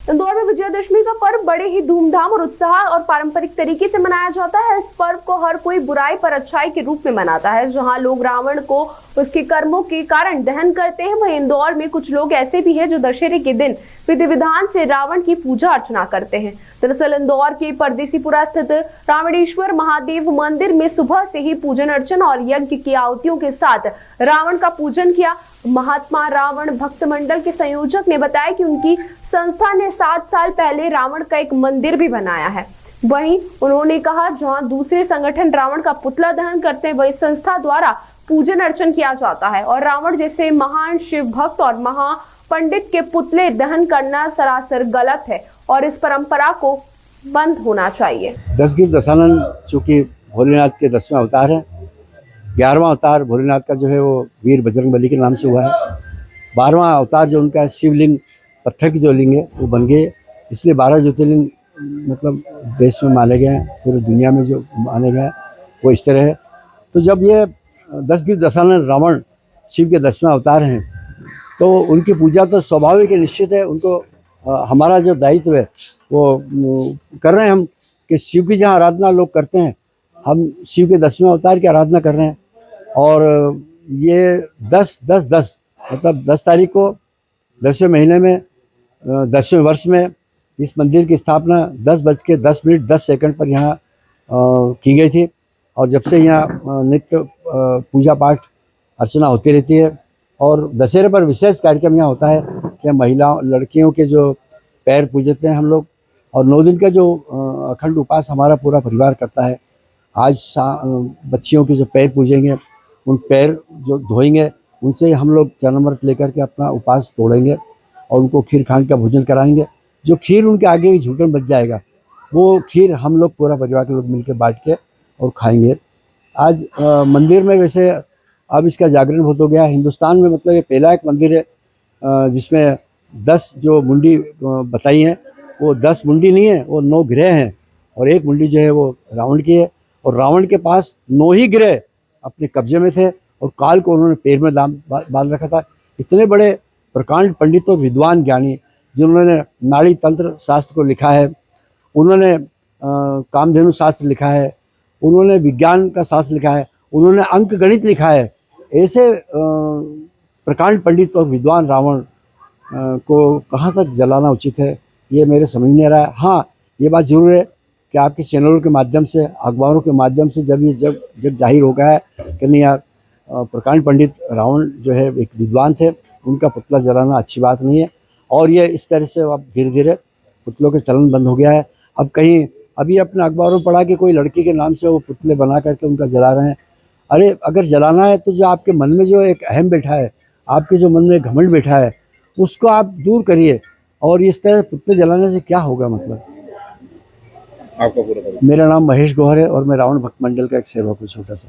इंदौर में विजयादशमी का पर्व बड़े ही धूमधाम और उत्साह और पारंपरिक तरीके से मनाया जाता है। इस पर्व को हर कोई बुराई पर अच्छाई के रूप में मनाता है। जहां लोग रावण को उसके कर्मों के कारण दहन करते हैं, वहीं इंदौर में कुछ लोग ऐसे भी हैं जो दशहरे के दिन विधि विधान से रावण की पूजा अर्चना करते हैं। दरअसल इंदौर के परदेसीपुरा स्थित रावणेश्वर महादेव मंदिर में सुबह से ही पूजन अर्चन और यज्ञ की आहुतियों के साथ रावण का पूजन किया। महात्मा रावण भक्त मंडल के संयोजक ने बताया कि उनकी संस्था ने 7 साल पहले रावण का एक मंदिर भी बनाया है। वहीं उन्होंने कहा, जहां दूसरे संगठन रावण का पुतला दहन करते हैं, वही संस्था द्वारा पूजन अर्चन किया जाता है और रावण जैसे महान शिव भक्त और महापंडित के पुतले दहन करना सरासर गलत है और इस परंपरा को बंद होना चाहिए। दशगिर दशानन चूंकि भोलेनाथ के 10वें अवतार है, 11वां अवतार भोलेनाथ का जो है वो वीर बजरंगबली के नाम से हुआ है। 12वां अवतार जो उनका शिवलिंग पत्थर की जो लिंग है वो बन गए, इसलिए 12 ज्योतिर्लिंग मतलब देश में माने गए हैं, पूरी दुनिया में जो माने गए हैं वो इस तरह है। तो जब ये दशगिर दशानन रावण शिव के 10वें अवतार हैं तो उनकी पूजा तो स्वाभाविक है, निश्चित है। उनको हमारा जो दायित्व है वो कर रहे हैं हम कि शिव की जहाँ आराधना लोग करते हैं, हम शिव के 10वें अवतार की आराधना कर रहे हैं। और ये 10-10-10 मतलब 10 तारीख को 10वें महीने में 10वें वर्ष में इस मंदिर की स्थापना 10:10 पर यहाँ की गई थी। और जब से यहाँ नित्य पूजा पाठ अर्चना होती रहती है और दशहरे पर विशेष कार्यक्रम यहाँ होता है कि महिलाओं लड़कियों के जो पैर पूजते हैं हम लोग, और 9 दिन का जो अखंड उपास हमारा पूरा परिवार करता है। आज बच्चियों के जो पैर पूजेंगे, उन पैर जो धोएंगे, उनसे हम लोग चरणामृत लेकर के अपना उपास तोड़ेंगे और उनको खीर खांड का भोजन कराएंगे। जो खीर उनके आगे ही झूठन बच जाएगा, वो खीर हम लोग पूरा परिवार के लोग मिलकर बांट के और खाएंगे। आज मंदिर में वैसे अब इसका जागरण बहुत हो गया है हिंदुस्तान में। मतलब ये पहला एक मंदिर है जिसमें 10 जो मुंडी बताई हैं वो 10 मुंडी नहीं है, वो 9 ग्रह हैं और एक मुंडी जो है वो रावण की है। और रावण के पास 9 ही ग्रह अपने कब्जे में थे और काल को उन्होंने पैर में बांध रखा था। इतने बड़े प्रकांड पंडित और विद्वान ज्ञानी जिन्होंने नाड़ी तंत्र शास्त्र को लिखा है, उन्होंने कामधेनु शास्त्र लिखा है, उन्होंने विज्ञान का शास्त्र लिखा है, उन्होंने अंक गणित लिखा है। ऐसे प्रकांड पंडित और विद्वान रावण को कहाँ तक जलाना उचित है, ये मेरे समझ नहीं आ रहा है। हाँ, ये बात जरूर है कि आपके चैनलों के माध्यम से, अखबारों के माध्यम से जब जाहिर हो गया है कि नहीं यार, प्रकांड पंडित रावण जो है एक विद्वान थे, उनका पुतला जलाना अच्छी बात नहीं है। और ये इस तरह से अब धीरे धीरे पुतलों के चलन बंद हो गया है। अब कहीं अभी अपने अखबारों में पढ़ा कि कोई लड़की के नाम से वो पुतले बना करके उनका जला रहे हैं। अरे अगर जलाना है तो जो आपके मन में जो एक अहम बैठा है, आपके जो मन में घमंड बैठा है, उसको आप दूर करिए। और इस तरह पुतले जलाने से क्या होगा? मतलब आपका पूरा मेरा नाम महेश गौहर है और मैं रावण भक्त मंडल का एक सेवक हूँ, छोटा सा।